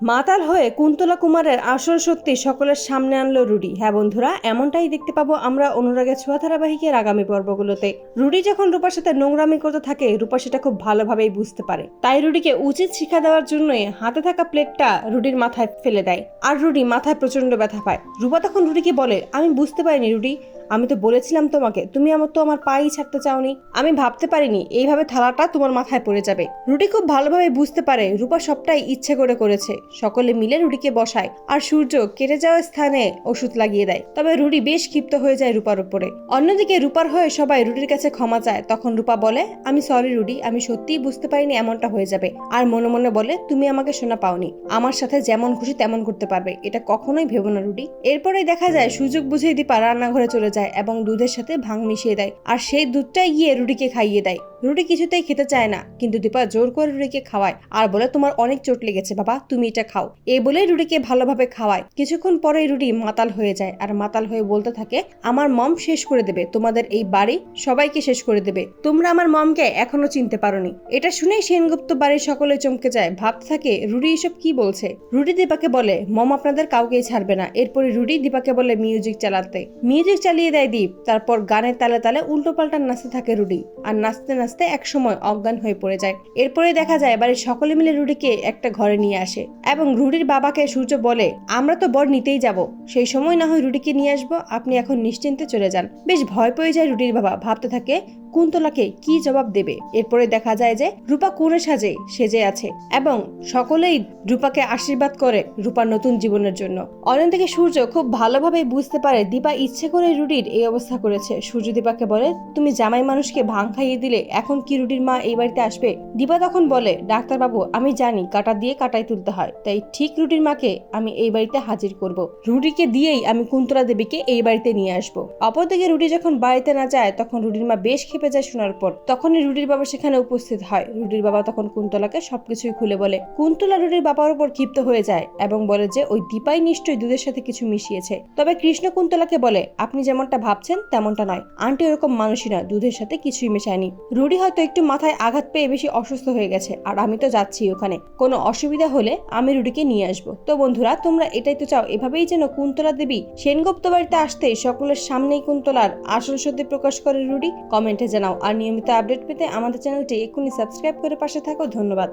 মাতাল হয়ে কুন্তলা কুমারের আসল সত্যি সকলের সামনে আনলো রুডি। হ্যাঁ বন্ধুরা, এমনটাই দেখতে পাবো আমরা অনুরাগের ছোঁয়া ধারাবাহিকের আগামী পর্বগুলোতে। রুডি যখন রূপার সাথে নোংরামি করতে থাকে, রূপা সেটা খুব ভালোভাবেই বুঝতে পারে। তাই রুডিকে উচিত শিক্ষা দেওয়ার জন্যই হাতে থাকা প্লেটটা রুডির মাথায় ফেলে দেয়, আর রুডি মাথায় প্রচন্ড ব্যথা পায়। রূপা তখন রুডিকে বলে, আমি বুঝতে পারিনি রুডি, আমি তো বলেছিলাম তোমাকে, তুমি আমার পাই ছাড়তে চাওনি। আমি ভাবতে পারিনি এইভাবে থালাটা তোমার মাথায় পড়ে যাবে। রুডি খুব ভালোভাবে বুঝতে পারে রূপা সবটাই ইচ্ছে করে করেছে। সকলে মিলে রুডিকে বসায় আর সূর্য কেটে যাওয়া স্থানে ওষুধ লাগিয়ে দেয়। তবে রুডি বেশ ক্ষিপ্ত হয়ে যায় রূপার উপরে। অন্যদিকে রূপার হয়ে সবাই রুডির কাছে ক্ষমা চায়। তখন রূপা বলে, আমি সরি রুডি, আমি সত্যিই বুঝতে পারিনি এমনটা হয়ে যাবে। আর মনে মনে বলে, তুমি আমাকে শোনা পাওনি, আমার সাথে যেমন খুশি তেমন করতে পারবে, এটা কখনোই ভেবো না রুডি। এরপরেই দেখা যায় সুযোগ বুঝেই দীপা রান্নাঘরে চলে যায় এবং দুধের সাথে ভাং মিশিয়ে দেয়, আর সেই দুধটাই গিয়ে রুডিকে খাইয়ে দেয়। রুডি কিছুতেই খেতে চায় না, কিন্তু দীপা জোর করে রুডিকে খাওয়ায় আর বলে, তোমার অনেক চোট লেগেছে বাবা, তুমি এটা খাও। এই বলেই রুডিকে ভালোভাবে খাওয়ায়। কিছুক্ষণ পরেই রুডি মাতাল হয়ে যায়, আর মাতাল হয়ে বলতে থাকে, আমার মম শেষ করে দেবে, তোমাদের এই বাড়ি সবাইকে শেষ করে দেবে, তোমরা আমার মমকে এখনো চিনতে পারোনি। এটা শুনেই সেনগুপ্ত বাড়ির সকলে চমকে যায়, ভাবতে থাকে রুডি এসব কি বলছে। রুডি দীপাকে বলে, মম আপনাদের কাউকেই ছাড়বে না। এরপরে রুডি দীপাকে বলে মিউজিক চালাতে। মিউজিক চালিয়ে দেয় দীপ। তারপর গানের তালে তালে উল্টো পাল্টা নাচতে থাকে রুডি, আর নাচতে নাচতে এক সময় অজ্ঞান হয়ে পড়ে যায়। এরপরে দেখা যায় বাড়ির সকলে মিলে রুডিকে একটা ঘরে নিয়ে আসে এবং রুডির বাবাকে সূর্য বলে, আমরা তো বর নিতেই যাব, সেই সময় না হয় রুডিকে নিয়ে আসবো, আপনি এখন নিশ্চিন্তে চলে যান। বেশ ভয় পেয়ে যায় রুডির বাবা, ভাবতে থাকে কুন্তলাকে কি জবাব দেবে। এরপরে দেখা যায় যে রূপা কোণে সেজে আছে এবং সকলেই রূপাকে আশীর্বাদ করে রূপার নতুন জীবনের জন্য। অন্যদিকে সূর্য খুব ভালোভাবে বুঝতে পারে দীপা ইচ্ছে করে রুডির এই অবস্থা করেছে। সূর্য দীপাকে বলে, তুমি জামাই মানুষকে ভাং খাইয়ে দিলে, এখন কি রুডির মা এই বাড়িতে আসবে? দীপা তখন বলে, ডাক্তারবাবু আমি জানি কাটা দিয়ে কাটাই তুলতে হয়, তাই ঠিক রুডির মাকে আমি এই বাড়িতে হাজির করব। রুডিকে দিয়েই আমি কুন্তলা দেবীকে এই বাড়িতে নিয়ে আসবো। অপরদিকে রুডি যখন বাড়িতে না যায়, তখন রুডির মা বেশ খেপে যায় শোনার পর। তখনই রুডির বাবা সেখানে উপস্থিত হয়। রুডির বাবা তখন কুন্তলাকে সবকিছুই খুলে বলে। কুন্তলা রুডির বাবার উপর ক্ষিপ্ত হয়ে যায় এবং বলে যে ওই দীপাই নিশ্চয়ই দুধের সাথে কিছু মিশিয়েছে। তবে কৃষ্ণ কুন্তলাকে বলে, আপনি যেমনটা ভাবছেন তেমনটা নয়, আন্টি এরকম মানুষই না, দুধের সাথে কিছুই মেশায়নি। রুডি হয়তো একটু মাথায় আঘাত পেয়ে বেশি অসুস্থ হয়ে গেছে, আর আমি তো যাচ্ছি ওখানে, কোনো অসুবিধা হলে আমি রুডিকে নিয়ে আসবো। তো বন্ধুরা, তোমরা এটাই তো চাও, এভাবেই যেন কুন্তলা দেবী সেনগুপ্ত বাড়িতে আসতে সকলের সামনেই কুন্তলার আসল সত্যি প্রকাশ করে রুডি? কমেন্টে জানাও। আর নিয়মিত আপডেট পেতে আমাদের চ্যানেলটি এক্ষুনি সাবস্ক্রাইব করে পাশে থাকো। ধন্যবাদ।